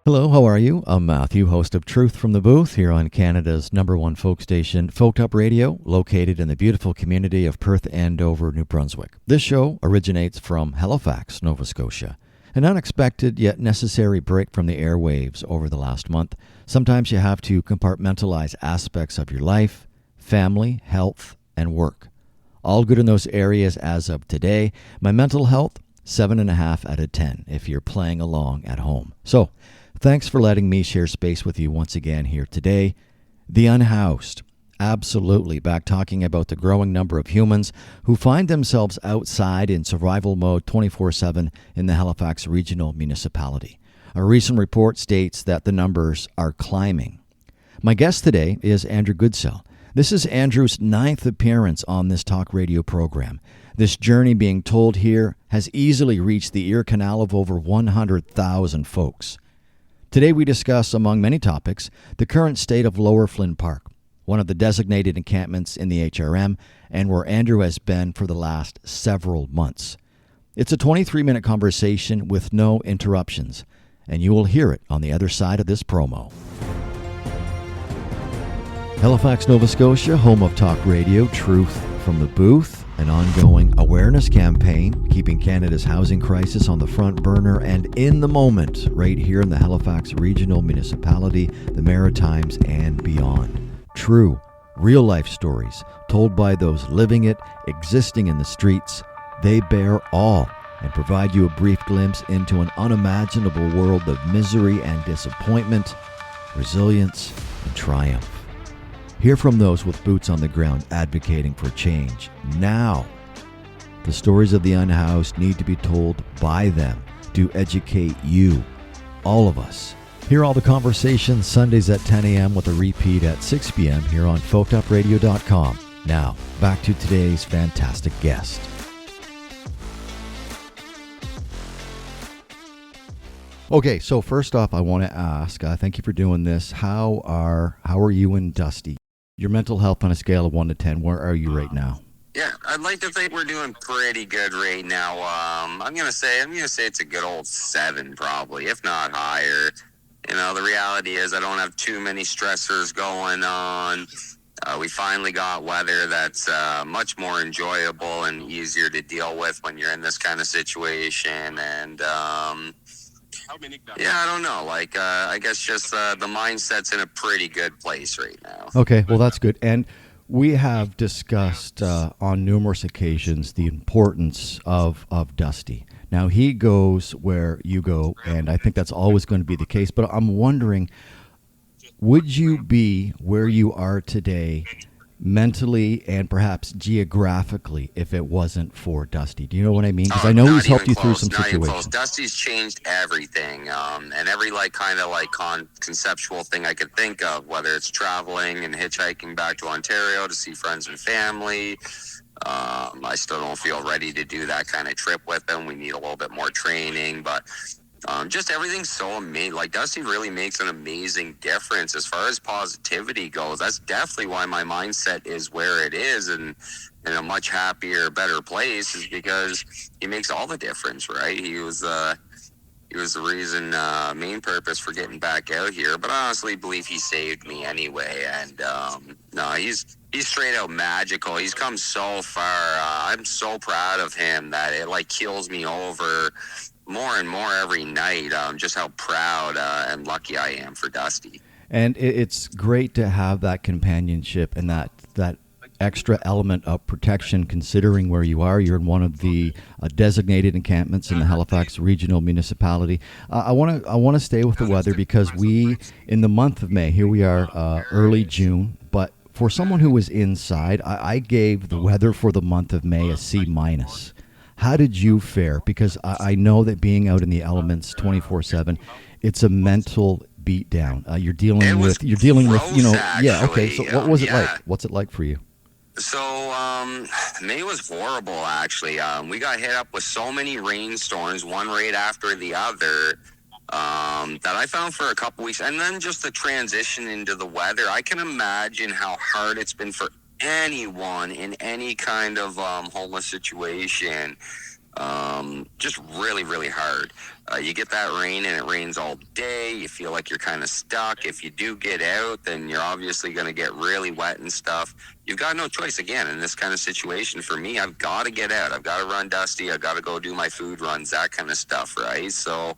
Hello, how are you? I'm Matthew, host of Truth from the Booth here on Canada's number one folk station, Folk Up Radio, located in the beautiful community of Perth Andover, New Brunswick. This show originates from Halifax, Nova Scotia. An unexpected yet necessary break from the airwaves over the last month. Sometimes you have to compartmentalize aspects of your life, family, health, and work. All good in those areas as of today. My mental health, 7.5 out of 10 if you're playing along at home. So, thanks for letting me share space with you once again here today. The Unhoused. Absolutely back talking about the growing number of humans who find themselves outside in survival mode 24/7 in the Halifax Regional Municipality. A recent report states that the numbers are climbing. My guest today is Andrew Goodsell. This is Andrew's 9th appearance on this talk radio program. This journey being told here has easily reached the ear canal of over 100,000 folks. Today we discuss, among many topics, the current state of Lower Flynn Park, one of the designated encampments in the HRM, and where Andrew has been for the last several months. It's a 23-minute conversation with no interruptions, and you will hear it on the other side of this promo. Halifax, Nova Scotia, home of talk radio, Truth from the Booth, an ongoing awareness campaign keeping Canada's housing crisis on the front burner and in the moment right here in the Halifax Regional Municipality, the Maritimes, and beyond. True, real-life stories told by those living it, existing in the streets. They bear all and provide you a brief glimpse into an unimaginable world of misery and disappointment, resilience, and triumph. Hear from those with boots on the ground advocating for change now. The stories of the unhoused need to be told by them to educate you, all of us. Hear all the conversations Sundays at 10 a.m. with a repeat at 6 p.m. here on folkupradio.com. Now, back to today's fantastic guest. Okay, so first off, I want to ask, thank you for doing this. How are you and Dusty? Your mental health on a scale of 1 to 10, where are you right now? Yeah, I'd like to think we're doing pretty good right now. I'm gonna say it's a good old 7 probably, if not higher. You know, the reality is I don't have too many stressors going on. We finally got weather that's much more enjoyable and easier to deal with when you're in this kind of situation. And yeah, I don't know. I guess just the mindset's in a pretty good place right now. Okay, well, that's good. And we have discussed on numerous occasions the importance of Dusty. Now, he goes where you go, and I think that's always going to be the case. But I'm wondering, would you be where you are today mentally and perhaps geographically if it wasn't for Dusty? Do you know what I mean? Because I know he's helped you through some situations. Dusty's changed everything, and every conceptual thing I could think of, whether it's traveling and hitchhiking back to Ontario to see friends and family. I still don't feel ready to do that kind of trip with him. We need a little bit more training, but just everything's so amazing. Like, Dusty really makes an amazing difference as far as positivity goes. That's definitely why my mindset is where it is and in a much happier, better place, is because he makes all the difference, right? He was the reason, main purpose for getting back out here, but I honestly believe he saved me anyway. And no, he's straight out magical. He's come so far. I'm so proud of him that it keels me over more and more every night, just how proud and lucky I am for Dusty. And it's great to have that companionship and that extra element of protection, considering where you are. You're in one of the designated encampments in the Halifax Regional Municipality. I want to stay with the weather because in the month of May, here we are, early June, but for someone who was inside, I gave the weather for the month of May a C-. How did you fare? Because I know that being out in the elements 24/7, it's a mental beat down. You're dealing with, yeah. Okay. So what was it like? What's it like for you? So, May was horrible, actually. We got hit up with so many rainstorms, one right after the other, that I found for a couple weeks. And then just the transition into the weather, I can imagine how hard it's been for anyone in any kind of homeless situation. Just really, really hard. You get that rain and it rains all day. You feel like you're kind of stuck. If you do get out, then you're obviously going to get really wet and stuff. You've got no choice. Again, in this kind of situation, for me, I've got to get out. I've got to run dusty. I've got to go do my food runs, that kind of stuff, right? So,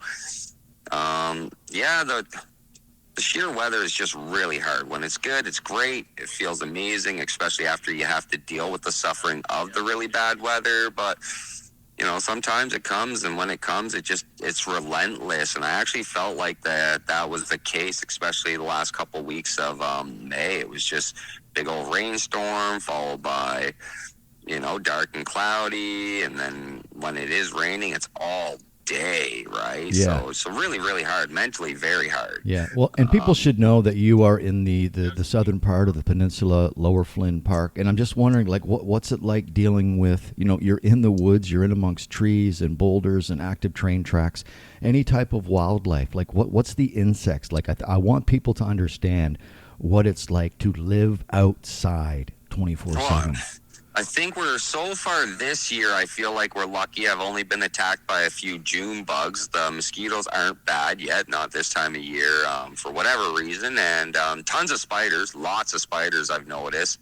yeah, the sheer weather is just really hard. When it's good, it's great. It feels amazing, especially after you have to deal with the suffering of the really bad weather. But sometimes it comes, and when it comes, it's relentless. And I actually felt like that was the case, especially the last couple weeks of May. It was just big old rainstorm followed by, dark and cloudy. And then when it is raining, it's all day, right? Yeah. So really, really hard, mentally very hard. Yeah. Well, and people should know that you are in the southern part of the peninsula, Lower Flynn Park. And I'm just wondering, like, what's it like dealing with, you're in the woods, you're in amongst trees and boulders and active train tracks, any type of wildlife. Like, what's the insects? Like, I want people to understand what it's like to live outside 24/7. I think we're so far this year, I feel like we're lucky. I've only been attacked by a few June bugs. The mosquitoes aren't bad yet, not this time of year, for whatever reason. And tons of spiders, lots of spiders I've noticed.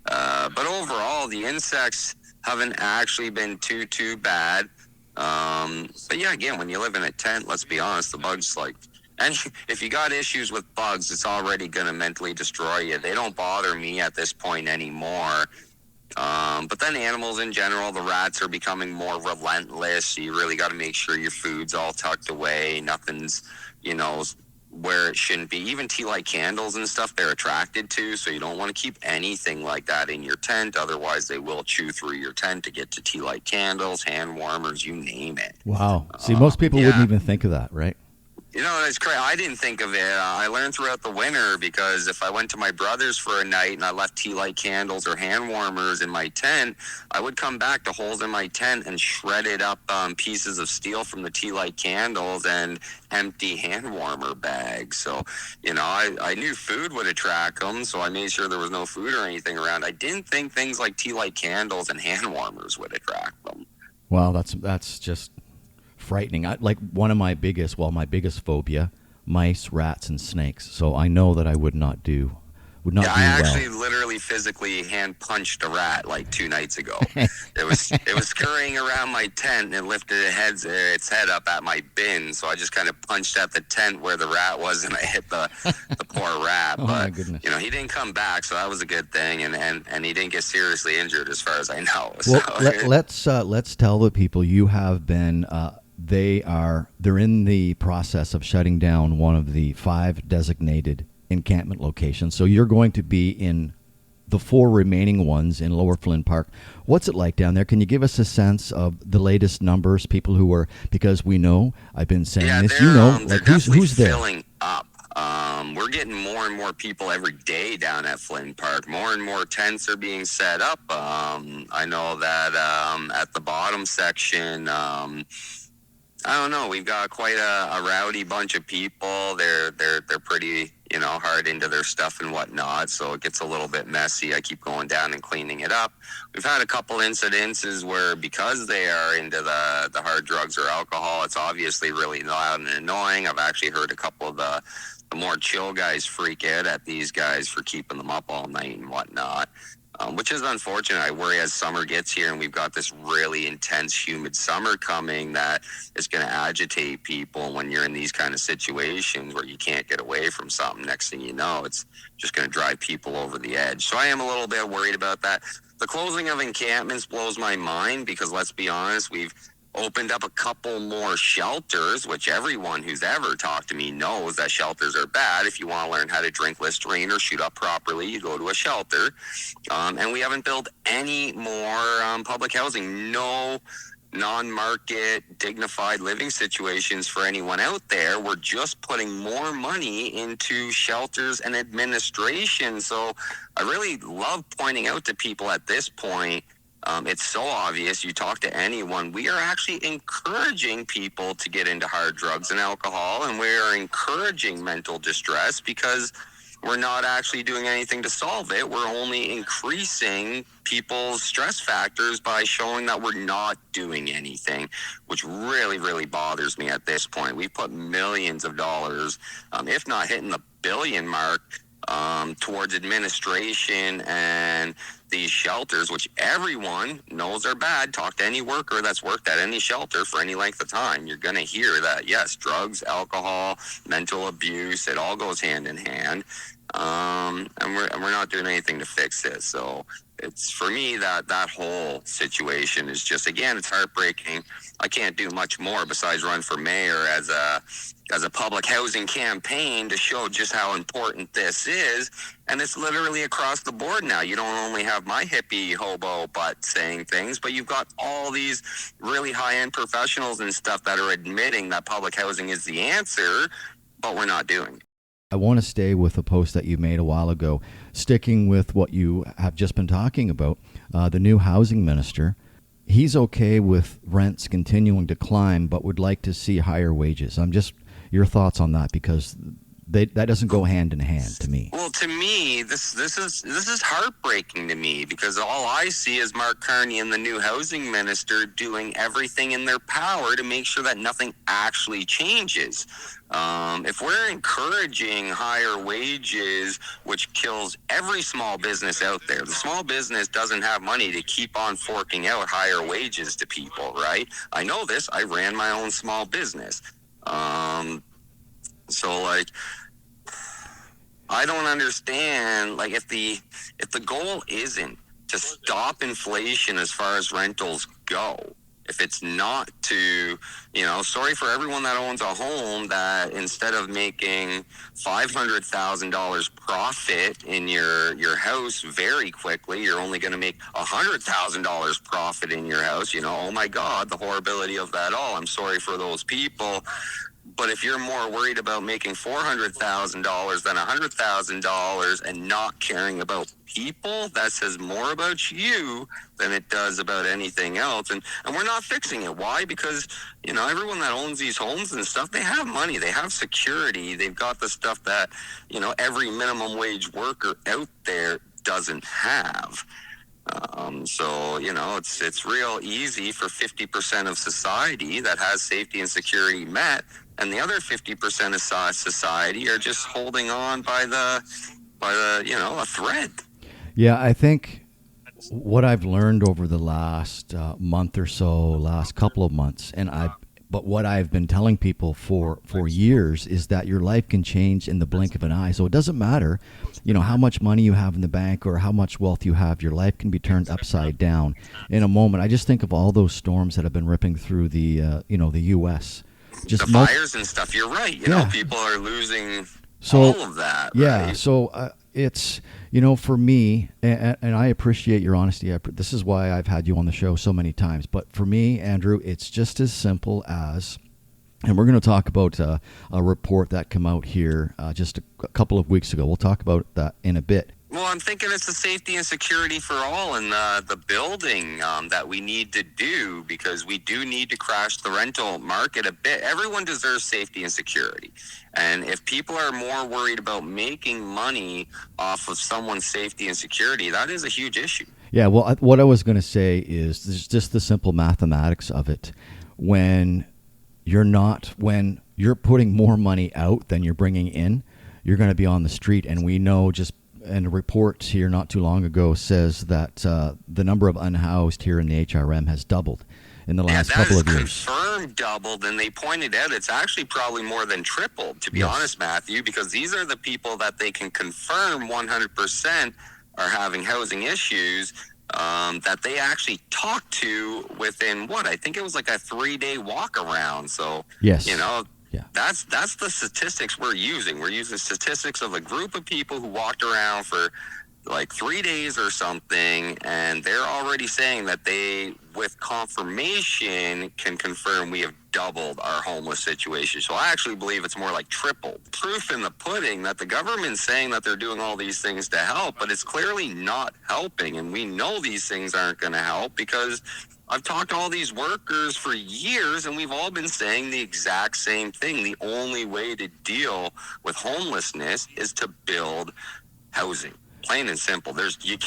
But overall, the insects haven't actually been too bad. But yeah, again, when you live in a tent, let's be honest, the bugs, and if you got issues with bugs, it's already going to mentally destroy you. They don't bother me at this point anymore. But then animals in general, the rats are becoming more relentless. So you really got to make sure your food's all tucked away. Nothing's, where it shouldn't be. Even tea light candles and stuff they're attracted to. So you don't want to keep anything like that in your tent. Otherwise, they will chew through your tent to get to tea light candles, hand warmers, you name it. Wow. See, most people wouldn't even think of that, right? It's crazy. I didn't think of it. I learned throughout the winter because if I went to my brother's for a night and I left tea light candles or hand warmers in my tent, I would come back to holes in my tent and shredded up pieces of steel from the tea light candles and empty hand warmer bags. So, I knew food would attract them, so I made sure there was no food or anything around. I didn't think things like tea light candles and hand warmers would attract them. Wow, that's just frightening. Like my biggest phobia, mice, rats, and snakes. So I know that I would not do I actually literally physically hand punched a rat like 2 nights ago. It was scurrying around my tent and it lifted its head up at my bin. So I just kind of punched at the tent where the rat was and I hit the poor rat. Oh, but my goodness. he didn't come back, so that was a good thing. And he didn't get seriously injured as far as I know. Well, let's tell the people you have been. They're in the process of shutting down one of the 5 designated encampment locations. So you're going to be in the 4 remaining ones in Lower Flynn Park. What's it like down there? Can you give us a sense of the latest numbers, people who are, because we know, I've been saying this, who's there? Filling up. We're getting more and more people every day down at Flynn Park. More and more tents are being set up. I know that at the bottom section, I don't know. We've got quite a rowdy bunch of people. They're pretty, hard into their stuff and whatnot. So it gets a little bit messy. I keep going down and cleaning it up. We've had a couple incidences where because they are into the hard drugs or alcohol, it's obviously really loud and annoying. I've actually heard a couple of the more chill guys freak out at these guys for keeping them up all night and whatnot. Which is unfortunate. I worry as summer gets here and we've got this really intense, humid summer coming that is going to agitate people when you're in these kind of situations where you can't get away from something. Next thing you know, it's just going to drive people over the edge. So I am a little bit worried about that. The closing of encampments blows my mind because, let's be honest, we've opened up a couple more shelters, which everyone who's ever talked to me knows that shelters are bad. If you want to learn how to drink Listerine or shoot up properly, you go to a shelter. And we haven't built any more public housing. No non-market, dignified living situations for anyone out there. We're just putting more money into shelters and administration. So I really love pointing out to people at this point, it's so obvious. You talk to anyone, we are actually encouraging people to get into hard drugs and alcohol, and we are encouraging mental distress because we're not actually doing anything to solve it. We're only increasing people's stress factors by showing that we're not doing anything, which really, really bothers me at this point. We put millions of dollars, if not hitting the billion mark, towards administration and these shelters, which everyone knows are bad. Talk to any worker that's worked at any shelter for any length of time. You're going to hear that, yes, drugs, alcohol, mental abuse, it all goes hand in hand. And we're not doing anything to fix it. So it's, for me, that whole situation is just, again, it's heartbreaking. I can't do much more besides run for mayor as a public housing campaign to show just how important this is. And it's literally across the board now. You don't only have my hippie hobo butt saying things, but you've got all these really high-end professionals and stuff that are admitting that public housing is the answer, but we're not doing it. I want to stay with a post that you made a while ago, sticking with what you have just been talking about. The new housing minister, he's okay with rents continuing to climb, but would like to see higher wages. Your thoughts on that, because that doesn't go hand in hand to me. Well, to me, this is heartbreaking to me, because all I see is Mark Carney and the new housing minister doing everything in their power to make sure that nothing actually changes. If we're encouraging higher wages, which kills every small business out there, the small business doesn't have money to keep on forking out higher wages to people, right? I know this. I ran my own small business. So, like, I don't understand, like, if the goal isn't to stop inflation as far as rentals go, if it's not to, sorry for everyone that owns a home, that instead of making $500,000 profit in your house very quickly, you're only going to make $100,000 profit in your house. Oh my God, the horribility of that all. I'm sorry for those people. But if you're more worried about making $400,000 than $100,000 and not caring about people, that says more about you than it does about anything else. And we're not fixing it. Why? Because, everyone that owns these homes and stuff, they have money, they have security, they've got the stuff that, every minimum wage worker out there doesn't have. So, it's real easy for 50% of society that has safety and security met, and the other 50% of society are just holding on by the a thread. Yeah, I think what I've learned over the last month or so, last couple of months, but what I've been telling people for years is that your life can change in the blink of an eye. So it doesn't matter, how much money you have in the bank or how much wealth you have. Your life can be turned upside down in a moment. I just think of all those storms that have been ripping through the U.S. Just the fires and stuff. You're right. People are losing all of that. Yeah. Right? So it's, for me, and I appreciate your honesty. This is why I've had you on the show so many times. But for me, Andrew, it's just as simple as, and we're going to talk about a report that came out here just a couple of weeks ago. We'll talk about that in a bit. Well, I'm thinking it's the safety and security for all in the building that we need to do, because we do need to crash the rental market a bit. Everyone deserves safety and security. And if people are more worried about making money off of someone's safety and security, that is a huge issue. Yeah, well, what I was going to say is just the simple mathematics of it. When you're putting more money out than you're bringing in, you're going to be on the street. And we know and a report here not too long ago says that the number of unhoused here in the HRM has doubled in the last couple of years. Confirmed doubled, and they pointed out it's actually probably more than tripled, to be honest, Matthew, because these are the people that they can confirm 100% are having housing issues that they actually talked to within, I think it was like a 3-day walk around. So, yes. Yeah. That's the statistics we're using. We're using statistics of a group of people who walked around for like 3 days or something, and they're already saying that they, with confirmation, can confirm we have doubled our homeless situation. So I actually believe it's more like tripled. Proof in the pudding that the government's saying that they're doing all these things to help, but it's clearly not helping, and we know these things aren't going to help because I've talked to all these workers for years, and we've all been saying the exact same thing. The only way to deal with homelessness is to build housing. Plain and simple. You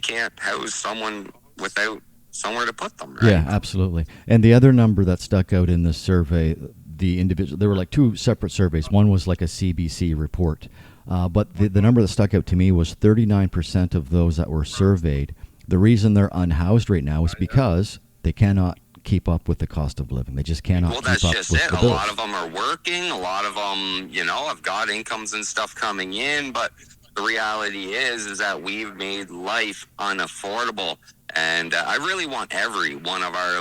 can't house someone without somewhere to put them, right? Yeah, absolutely. And the other number that stuck out in this survey, there were like two separate surveys. One was like a CBC report, but the number that stuck out to me was 39% of those that were surveyed. The reason they're unhoused right now is because they cannot keep up with the cost of living. They just cannot Well, keep that's up just with it. the A bills. lot of them are working. A lot of them, have got incomes and stuff coming in. But the reality is that we've made life unaffordable. And I really want every one of your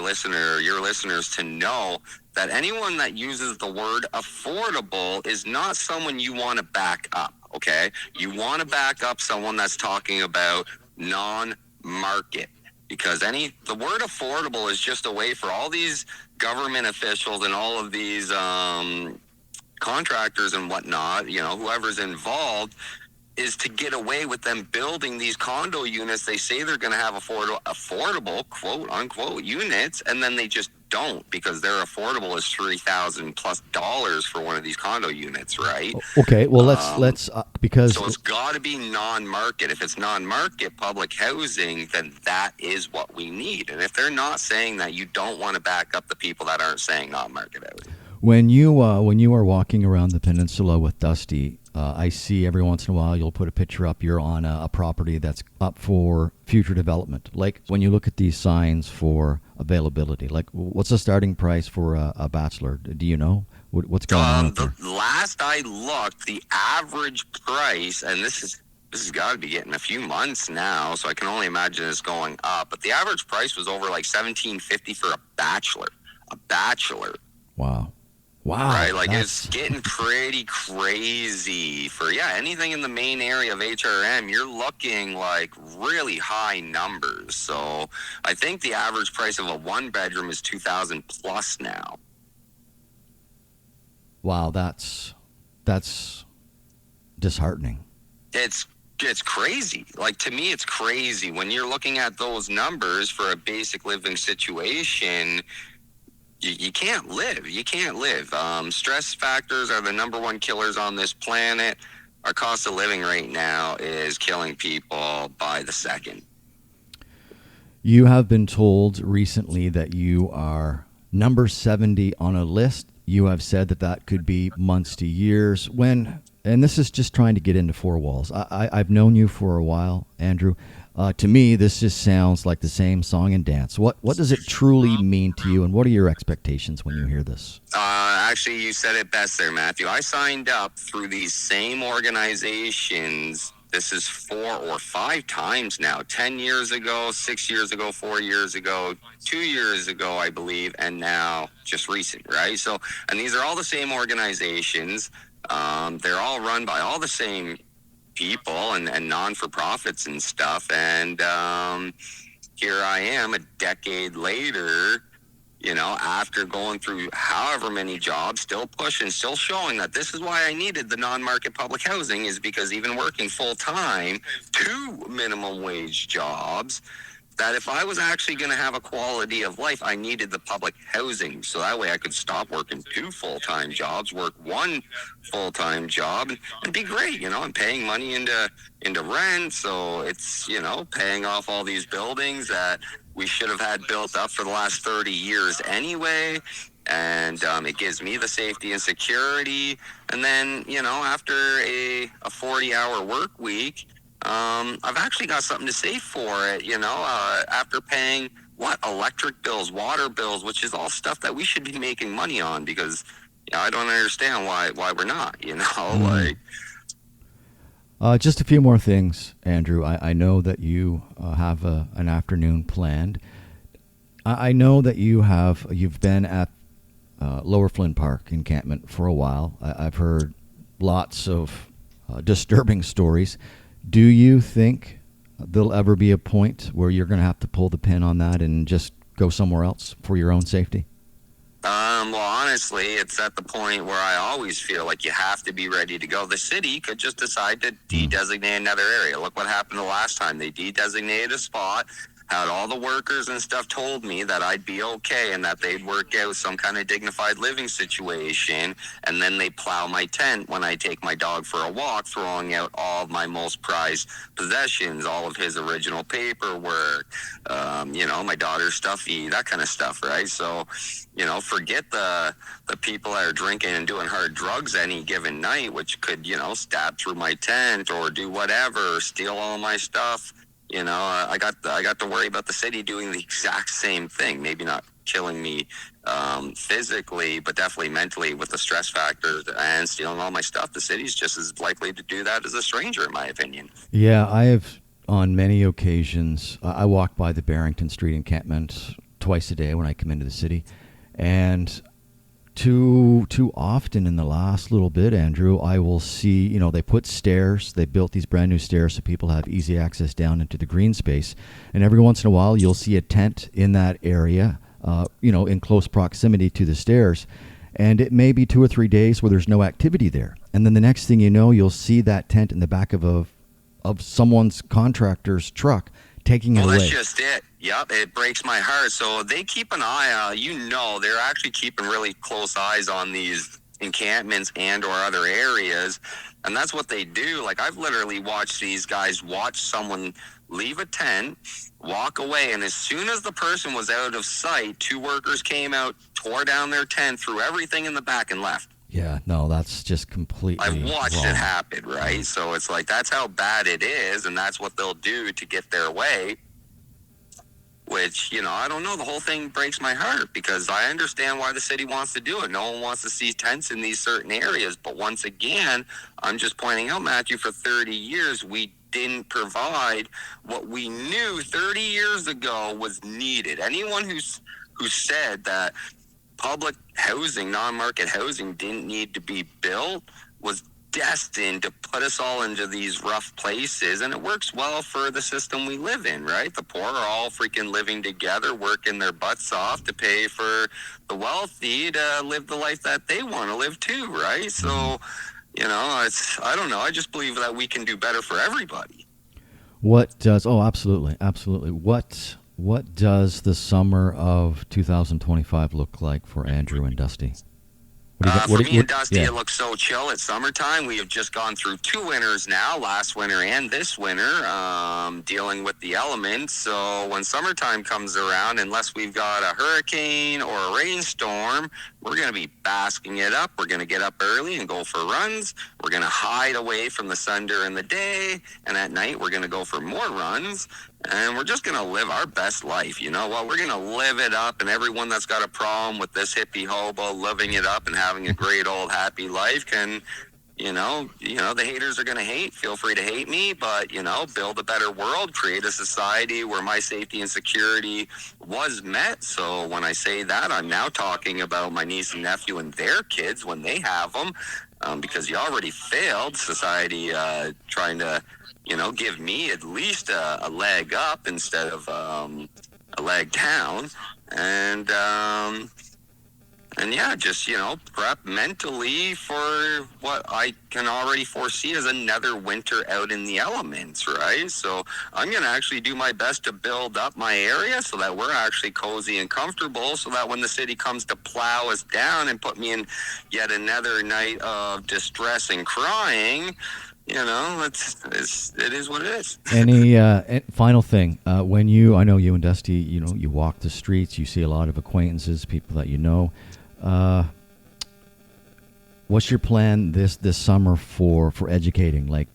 listeners to know that anyone that uses the word affordable is not someone you want to back up, okay? You want to back up someone that's talking about non-market. Because the word affordable is just a way for all these government officials and all of these contractors and whatnot, whoever's involved, is to get away with them building these condo units. They say they're going to have affordable, quote unquote, units, and then they just don't, because their affordable is $3,000+ for one of these condo units, right? Okay, well let's because So it's got to be non-market. If it's non-market public housing, then that is what we need. And if they're not saying that, you don't want to back up the people that aren't saying non-market housing. when you are walking around the peninsula with Dusty, I see every once in a while you'll put a picture up. You're on a property that's up for future development. Like when you look at these signs for availability, like what's the starting price for a bachelor? Do you know what's going on out there? The last I looked, the average price, and this has got to be getting a few months now, so I can only imagine it's going up. But the average price was over like $1,750 for a bachelor. A bachelor. Wow. Right, like it's getting pretty crazy for anything in the main area of HRM. You're looking like really high numbers. So I think the average price of a 1-bedroom is $2,000+ now. Wow, that's disheartening. It's crazy. Like, to me, it's crazy when you're looking at those numbers for a basic living situation. You can't live. You can't live. Stress factors are the number one killers on this planet. Our cost of living right now is killing people by the second. You have been told recently that you are number 70 on a list. You have said that could be months to years. And this is just trying to get into four walls. I've known you for a while, Andrew. To me, this just sounds like the same song and dance. What does it truly mean to you, and what are your expectations when you hear this? Actually, you said it best there, Matthew. I signed up through these same organizations. This is 4 or 5 times now. 10 years ago, 6 years ago, 4 years ago, 2 years ago, I believe, and now just recent, right? So, and these are all the same organizations. They're all run by all the same people and non-for-profits and stuff. And here I am a decade later, after going through however many jobs, still pushing, still showing that this is why I needed the non-market public housing, is because even working full-time, 2 minimum wage jobs, that if I was actually going to have a quality of life, I needed the public housing. So that way I could stop working 2 full-time jobs, work 1 full-time job, and be great. I'm paying money into rent. So it's, paying off all these buildings that we should have had built up for the last 30 years anyway. And it gives me the safety and security. And then, after a 40-hour work week, I've actually got something to save for it, after paying electric bills, water bills, which is all stuff that we should be making money on, because I don't understand why we're not, Just a few more things, Andrew. I know that you have an afternoon planned. I know that you've been at Lower Flynn Park encampment for a while. I've heard lots of disturbing stories. Do you think there'll ever be a point where you're going to have to pull the pin on that and just go somewhere else for your own safety? Well, honestly, it's at the point where I always feel like you have to be ready to go. The city could just decide to de-designate another area. Look what happened the last time. They de-designated a spot. had all the workers and stuff told me that I'd be okay and that they'd work out some kind of dignified living situation, and then they plow my tent when I take my dog for a walk, throwing out all of my most prized possessions, all of his original paperwork, my daughter's stuffy, that kind of stuff, right? So, forget the people that are drinking and doing hard drugs any given night, which could, stab through my tent or do whatever, or steal all my stuff. I got to worry about the city doing the exact same thing. Maybe not killing me physically, but definitely mentally with the stress factor and stealing all my stuff. The city's just as likely to do that as a stranger, in my opinion. Yeah, I have on many occasions. I walk by the Barrington Street encampment twice a day when I come into the city, and too often in the last little bit, Andrew, I will see, they put stairs. They built these brand new stairs so people have easy access down into the green space. And every once in a while, you'll see a tent in that area, in close proximity to the stairs. And it may be 2 or 3 days where there's no activity there. And then the next thing you know, you'll see that tent in the back of someone's contractor's truck taking it away. Well, that's just it. Yep, it breaks my heart. So they keep an eye, they're actually keeping really close eyes on these encampments and or other areas. And that's what they do. Like, I've literally watched these guys watch someone leave a tent, walk away, and as soon as the person was out of sight, 2 workers came out, tore down their tent, threw everything in the back, and left. Yeah, no, that's just completely I've watched wrong. it happen, right? So it's like, that's how bad it is, and that's what they'll do to get their way. Which, I don't know. The whole thing breaks my heart because I understand why the city wants to do it. No one wants to see tents in these certain areas. But once again, I'm just pointing out, Matthew, for 30 years, we didn't provide what we knew 30 years ago was needed. Anyone who said that public housing, non-market housing, didn't need to be built was destined to put us all into these rough places, and it works well for the system we live in, right? The poor are all freaking living together, working their butts off to pay for the wealthy to live the life that they want to live too, right? So, I don't know. I just believe that we can do better for everybody. Absolutely. What does the summer of 2025 look like for Andrew and Dusty? For me and Dusty, it looks so chill. It's summertime. We have just gone through 2 winters now, last winter and this winter, dealing with the elements. So when summertime comes around, unless we've got a hurricane or a rainstorm, we're going to be basking it up. We're going to get up early and go for runs. We're going to hide away from the sun during the day. And at night, we're going to go for more runs. And we're just going to live our best life. You know what? We're going to live it up. And everyone that's got a problem with this hippie hobo living it up and having a great old happy life can, the haters are going to hate. Feel free to hate me, but, build a better world, create a society where my safety and security was met. So when I say that, I'm now talking about my niece and nephew and their kids when they have them, because you already failed society trying to, give me at least a leg up instead of a leg down. And yeah, just, prep mentally for what I can already foresee as another winter out in the elements, right? So I'm going to actually do my best to build up my area so that we're actually cozy and comfortable, so that when the city comes to plow us down and put me in yet another night of distress and crying, it is what it is. Any final thing? I know you and Dusty, you walk the streets, you see a lot of acquaintances, people that you know. What's your plan this summer for educating? Like,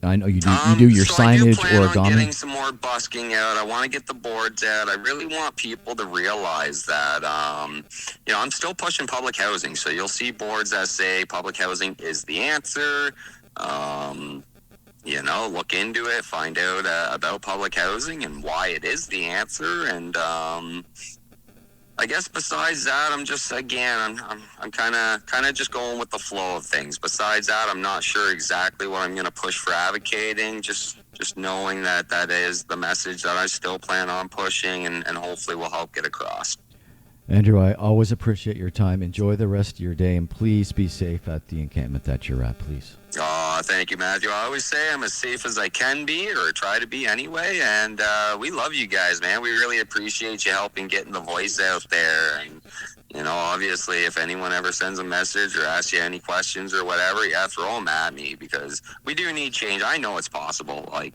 I know you do your signage, I do plan origami. on getting some more busking out. I want to get the boards out. I really want people to realize that, I'm still pushing public housing. So you'll see boards that say public housing is the answer. Look into it, find out about public housing and why it is the answer. And I guess besides that, I'm just, again, I'm kind of just going with the flow of things. Besides that, I'm not sure exactly what I'm going to push for advocating. Just knowing that is the message that I still plan on pushing and hopefully will help get across. Andrew, I always appreciate your time. Enjoy the rest of your day, and please be safe at the encampment that you're at, please. Thank you, Matthew. I always say I'm as safe as I can be, or try to be anyway. And we love you guys, man. We really appreciate you helping getting the voice out there. And, obviously, if anyone ever sends a message or asks you any questions or whatever, yeah, throw them at me, because we do need change. I know it's possible. Like,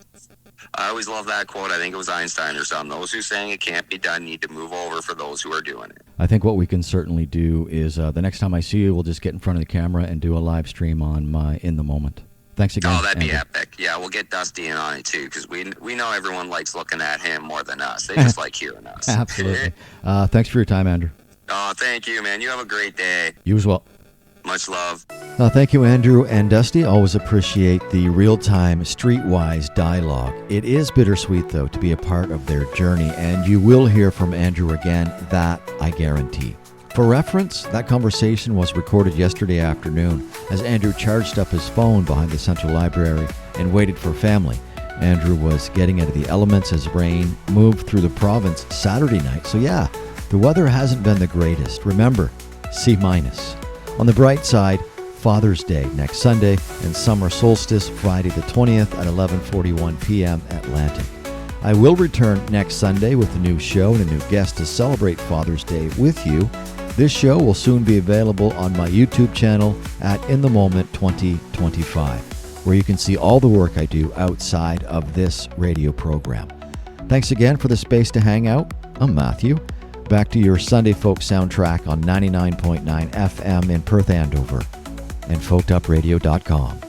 I always love that quote. I think it was Einstein or something. Those who saying it can't be done need to move over for those who are doing it. I think what we can certainly do is the next time I see you, we'll just get in front of the camera and do a live stream on my In the Moment. Thanks again. Oh, that'd be Andrew. epic. Yeah, we'll get Dusty in on it too, because we know everyone likes looking at him more than us. They just like hearing us. Absolutely. Thanks for your time, Andrew. Oh, thank you, man. You have a great day. You as well. Much love. Thank you, Andrew and Dusty. Always appreciate the real-time, streetwise dialogue. It is bittersweet, though, to be a part of their journey, and you will hear from Andrew again, that I guarantee. For reference, that conversation was recorded yesterday afternoon as Andrew charged up his phone behind the Central Library and waited for family. Andrew was getting out of the elements as rain moved through the province Saturday night. So yeah, the weather hasn't been the greatest. Remember, C-. On the bright side, Father's Day next Sunday and summer solstice Friday the 20th at 11:41 p.m. Atlantic. I will return next Sunday with a new show and a new guest to celebrate Father's Day with you. This show will soon be available on my YouTube channel at In the Moment 2025, where you can see all the work I do outside of this radio program. Thanks again for the space to hang out. I'm Matthew. Back to your Sunday Folk soundtrack on 99.9 FM in Perth, Andover, and folkedupradio.com.